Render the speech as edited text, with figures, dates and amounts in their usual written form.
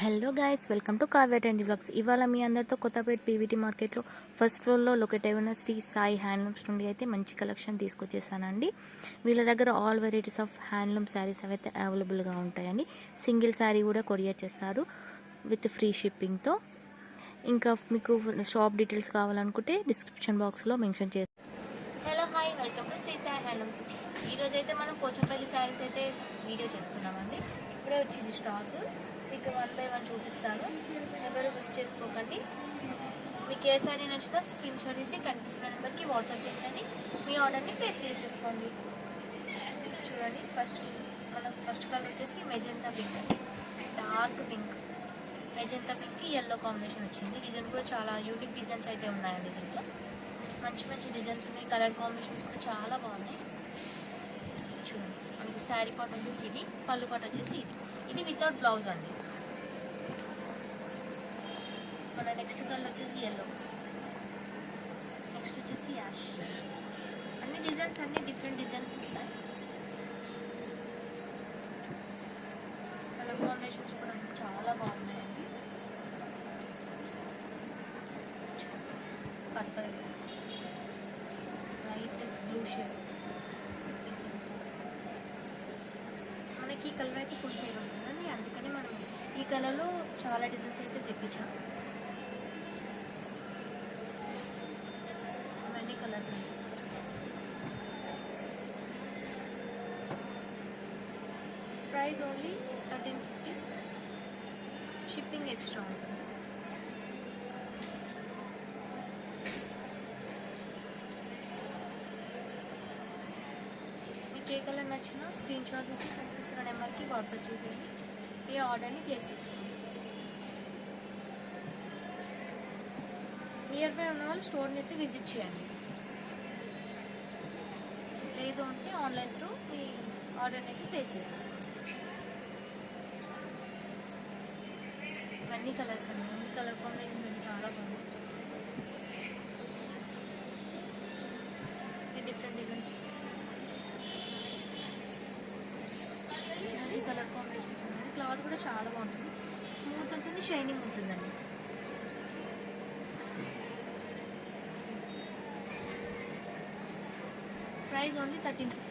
Hello guys, welcome to Kavya trendy vlogs. ఇవాళ మీ అందరితో Kothapeta PVT మార్కెట్లో ఫస్ట్ ఫ్లోర్లో లొకేట్ అయిన శ్రీ సాయి హ్యాండ్లూమ్స్ నుండి అయితే మంచి కలెక్షన్ తీసుకొచ్చేసానండి. వీళ్ళ దగ్గర all varieties of handloom saris అయితే అవైలబుల్గా ఉంటాయండి. సింగిల్ శారీ కూడా కొరియర్ చేస్తారు విత్ ఫ్రీ షిప్పింగ్తో. ఇంకా మీకు షాప్ డీటెయిల్స్ కావాలనుకుంటే డిస్క్రిప్షన్ బాక్స్లో మెన్షన్ చేస్తాను. Hello hi, welcome to Shri Sai handlooms. ఈరోజు అయితే మనం పోచంపల్లి శారీస్ అయితే వీడియో చేస్తున్నామండి. ఇప్పుడే వచ్చింది స్టాక్. మీకు 1 by 1 చూపిస్తాను. ఎవరు మిస్ చేసుకోకండి. మీకు ఏ సారీ నచ్చినా స్క్రీన్ షాట్ తీసి కనిపిస్తున్న నెంబర్కి వాట్సాప్ చేయండి. మీ ఆర్డర్ని ప్లేస్ చేసేసుకోండి. చూడండి, ఫస్ట్ కలర్ వచ్చేసి మెజెంటా పింక్ అండి. Dark pink, magenta pink yellow combination వచ్చింది. డిజైన్ కూడా చాలా యూనిక్ డిజైన్స్ అయితే ఉన్నాయండి. దీంట్లో మంచి మంచి డిజైన్స్ ఉన్నాయి. కలర్ కాంబినేషన్స్ కూడా చాలా బాగున్నాయి. చూడండి, మనకి శారీ పార్ట్ వచ్చేసి ఇది, పళ్ళు పార్ట్ వచ్చేసి ఇది వితౌట్ బ్లౌజ్ అండి. మన నెక్స్ట్ కలర్ వచ్చేసి ఎల్లో, నెక్స్ట్ వచ్చేసి యాష్. అన్ని డిజైన్స్ డిఫరెంట్ డిజైన్స్ ఉంటాయి. కలర్ కాంబినేషన్స్ కూడా చాలా బాగున్నాయండి. Purple, light blue shade. మనకి ఈ కలర్ అయితే ఫుల్ సేల్ ఉంటుందండి, అందుకని మనం ఈ కలర్లో చాలా డిజైన్స్ అయితే తెప్పించాం. అన్ని కలర్స్ అండి. ప్రైస్ ఓన్లీ 1350, షిప్పింగ్ ఎక్స్ట్రా ఉంటుంది. మీకు ఏ కలర్ నచ్చినా స్క్రీన్ షాట్ తీసి కనిపిస్తున్న నెంబర్కి వాట్సాప్ చేసేయండి. ఈ ఆర్డర్ని ప్లేస్ చేసుకోండి. నియర్ బై ఉన్న వాళ్ళు స్టోర్ని అయితే విజిట్ చేయండి. లేదు అంటే ఆన్లైన్ త్రూ మీ ఆర్డర్ని అయితే ప్లేస్ చేసేసుకోండి. ఇవన్నీ కలర్స్ అండి, అన్ని కలర్ కాంబినేషన్స్ అండి, చాలా బాగుంది. డిఫరెంట్ డిజైన్స్, అన్ని కలర్ కాంబినేషన్స్ ఉన్నాయి. క్లాత్ కూడా చాలా బాగుంటుంది, స్మూత్ ఉంటుంది, షైనింగ్ ఉంటుందండి. Price only 1350.